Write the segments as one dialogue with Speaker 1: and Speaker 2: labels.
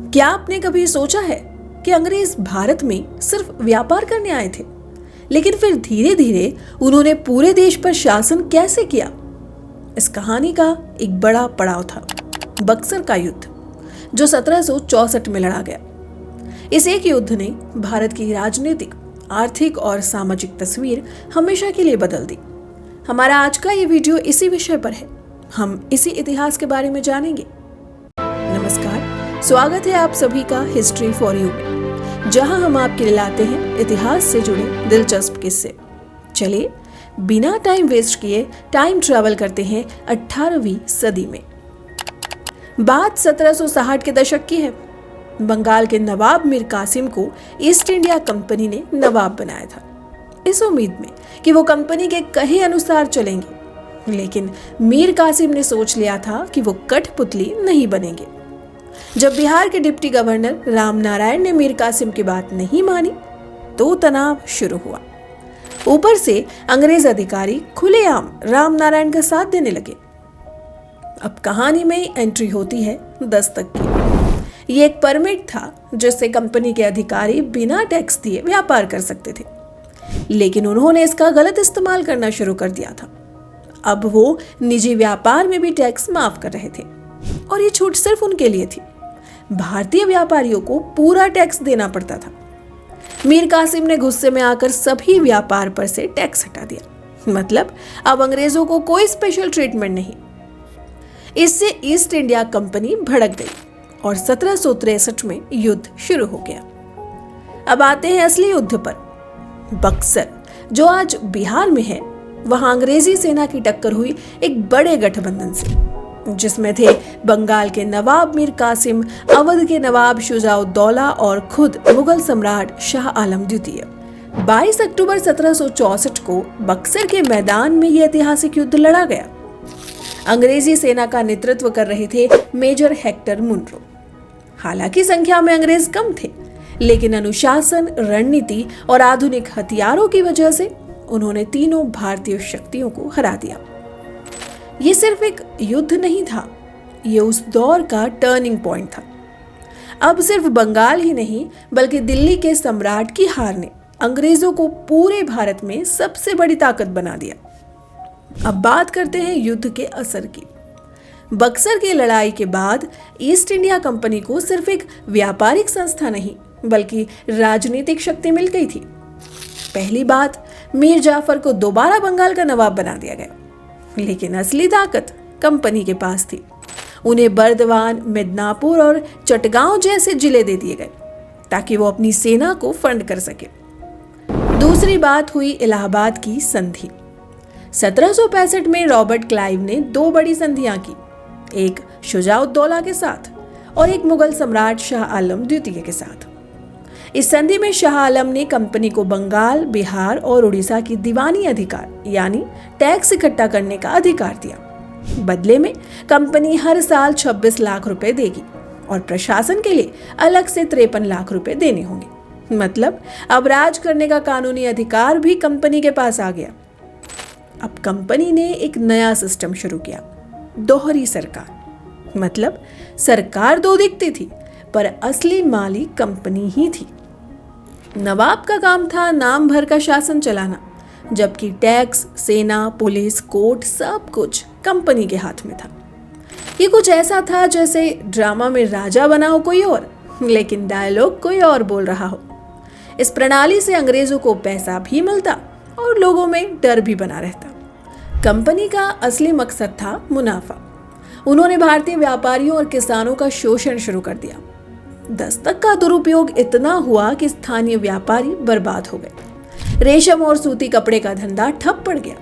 Speaker 1: क्या आपने कभी सोचा है कि अंग्रेज भारत में सिर्फ व्यापार करने आए थे, लेकिन फिर धीरे धीरे उन्होंने पूरे देश पर शासन कैसे किया? इस कहानी का एक बड़ा पड़ाव था बक्सर का युद्ध, जो 1764 में लड़ा गया। इस एक युद्ध ने भारत की राजनीतिक, आर्थिक और सामाजिक तस्वीर हमेशा के लिए बदल दी। हमारा आज का ये वीडियो इसी विषय पर है। हम इसी इतिहास के बारे में जानेंगे। नमस्कार, स्वागत है आप सभी का हिस्ट्री फॉर यू में, जहां हम आपके लिए लाते हैं इतिहास से जुड़े दिलचस्प किस्से। चलिए बिना टाइम वेस्ट किए टाइम ट्रैवल करते हैं 18वीं सदी में। बात 1760 के दशक की है। बंगाल के नवाब मीर कासिम को ईस्ट इंडिया कंपनी ने नवाब बनाया था, इस उम्मीद में कि वो कंपनी के कहे अनुसार चलेंगे। लेकिन मीर कासिम ने सोच लिया था कि वो कठपुतली नहीं बनेंगे। जब बिहार के डिप्टी गवर्नर राम नारायण ने मीर कासिम की बात नहीं मानी तो तनाव शुरू हुआ। ऊपर से अंग्रेज अधिकारी खुलेआम राम नारायण का साथ देने लगे। अब कहानी में एंट्री होती है दस्तक की। ये एक परमिट था जिससे कंपनी के अधिकारी बिना टैक्स दिए व्यापार कर सकते थे, लेकिन उन्होंने इसका गलत इस्तेमाल करना शुरू कर दिया था। अब वो निजी व्यापार में भी टैक्स माफ कर रहे थे और ये छूट सिर्फ उनके लिए थी। भारतीय व्यापारियों को पूरा टैक्स देना पड़ता था। मीर कासिम ने गुस्से में आकर सभी व्यापार पर से टैक्स हटा दिया। मतलब अब अंग्रेजों को कोई स्पेशल ट्रीटमेंट नहीं। इससे ईस्ट इंडिया कंपनी भड़क गई और 1763 में युद्ध शुरू हो गया। अब आते हैं असली युद्ध पर। बक्सर, जो आज बिहार में है, वहां अंग्रेजी सेना की टक्कर हुई एक बड़े गठबंधन से, जिसमें थे बंगाल के नवाब मीर कासिम, अवध के नवाब शुजाउद्दौला और खुद मुगल सम्राट शाह आलम द्वितीय। 22 अक्टूबर 1764 को बक्सर के मैदान में यह ऐतिहासिक युद्ध लड़ा गया। अंग्रेजी सेना का नेतृत्व कर रहे थे मेजर हेक्टर मुनरो। हालांकि संख्या में अंग्रेज कम थे, लेकिन अनुशासन, रणनीति और आधुनिक हथियारों की वजह से उन्होंने तीनों भारतीय शक्तियों को हरा दिया। ये सिर्फ एक युद्ध नहीं था, ये उस दौर का टर्निंग पॉइंट था। अब सिर्फ बंगाल ही नहीं, बल्कि दिल्ली के सम्राट की हार ने अंग्रेजों को पूरे भारत में सबसे बड़ी ताकत बना दिया। अब बात करते हैं युद्ध के असर की। बक्सर की लड़ाई के बाद ईस्ट इंडिया कंपनी को सिर्फ एक व्यापारिक संस्था नहीं, बल्कि राजनीतिक शक्ति मिल गई थी। पहली बात, मीर जाफर को दोबारा बंगाल का नवाब बना दिया गया, लेकिन असली ताकत कंपनी के पास थी। उन्हें बर्दवान, मिदनापुर और चटगांव जैसे जिले दे दिए गए ताकि वो अपनी सेना को फंड कर सके। दूसरी बात हुई इलाहाबाद की संधि। 1765 में रॉबर्ट क्लाइव ने दो बड़ी संधियां की, एक शुजाउद्दौला के साथ और एक मुगल सम्राट शाह आलम द्वितीय के साथ। इस संधि में शाह आलम ने कंपनी को बंगाल, बिहार और उड़ीसा की दीवानी अधिकार यानी टैक्स इकट्ठा करने का अधिकार दिया। बदले में कंपनी हर साल 26 लाख रुपए देगी और प्रशासन के लिए अलग से 53 लाख रुपए देने होंगे। मतलब अब राज करने का कानूनी अधिकार भी कंपनी के पास आ गया। अब कंपनी ने एक नया सिस्टम शुरू किया, दोहरी सरकार। मतलब सरकार दो दिखती थी, पर असली मालिक कंपनी ही थी। नवाब का काम था नाम भर का शासन चलाना, जबकि टैक्स, सेना, पुलिस, कोर्ट सब कुछ कंपनी के हाथ में था। ये कुछ ऐसा था जैसे ड्रामा में राजा बना हो कोई और, लेकिन डायलॉग कोई और बोल रहा हो। इस प्रणाली से अंग्रेजों को पैसा भी मिलता और लोगों में डर भी बना रहता। कंपनी का असली मकसद था मुनाफा। उन्होंने भारतीय व्यापारियों और किसानों का शोषण शुरू कर दिया। दस्तक का दुरुपयोग इतना हुआ कि स्थानीय व्यापारी बर्बाद हो गए। रेशम और सूती कपड़े का धंधा ठप पड़ गया।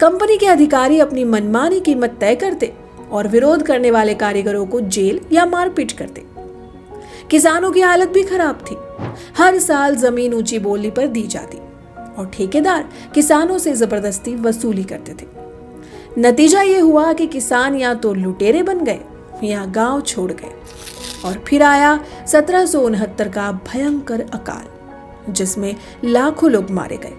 Speaker 1: कंपनी के अधिकारी अपनी मनमानी कीमत तय करते और विरोध करने वाले कारीगरों को जेल या मारपीट करते। किसानों की हालत भी खराब थी। हर साल जमीन ऊंची बोली पर दी जाती और ठेकेदार किसानों से जबरदस्ती वसूली करते थे। नतीजा ये हुआ कि किसान या तो लुटेरे बन गए या गांव छोड़ गए। और फिर आया 1769 का भयंकर अकाल, जिसमें लाखों लोग मारे गए।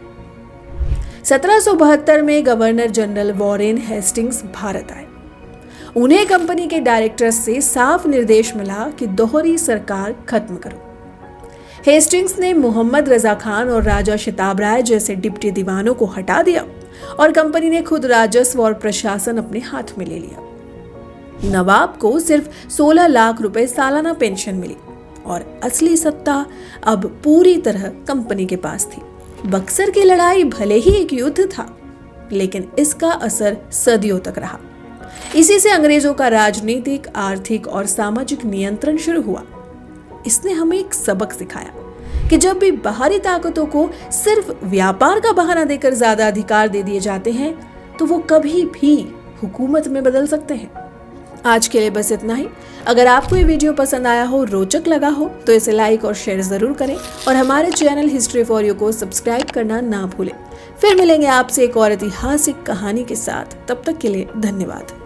Speaker 1: 1772 में governor general Warren Hastings Bharat आए। उन्हें कंपनी के डायरेक्टर से साफ निर्देश मिला कि दोहरी सरकार खत्म करो। हेस्टिंग्स ने मोहम्मद रजा खान और राजा शिताब राय जैसे डिप्टी दीवानों को हटा दिया और कंपनी ने खुद राजस्व और प्रशासन अपने हाथ में ले लिया। नवाब को सिर्फ 16 लाख रुपए सालाना पेंशन मिली और असली सत्ता अब पूरी तरह कंपनी के पास थी। बक्सर की लड़ाई भले ही एक युद्ध था, लेकिन इसका असर सदियों तक रहा। इसी से अंग्रेजों का राजनीतिक, आर्थिक और सामाजिक नियंत्रण शुरू हुआ। इसने हमें एक सबक सिखाया कि जब भी बाहरी ताकतों को सिर्फ व्यापार का बहाना देकर ज्यादा अधिकार दे दिए जाते हैं, तो वो कभी भी हुकूमत में बदल सकते हैं। आज के लिए बस इतना ही। अगर आपको ये वीडियो पसंद आया हो, रोचक लगा हो, तो इसे लाइक और शेयर जरूर करें और हमारे चैनल हिस्ट्री फॉर यू को सब्सक्राइब करना ना भूलें। फिर मिलेंगे आपसे एक और ऐतिहासिक कहानी के साथ। तब तक के लिए धन्यवाद।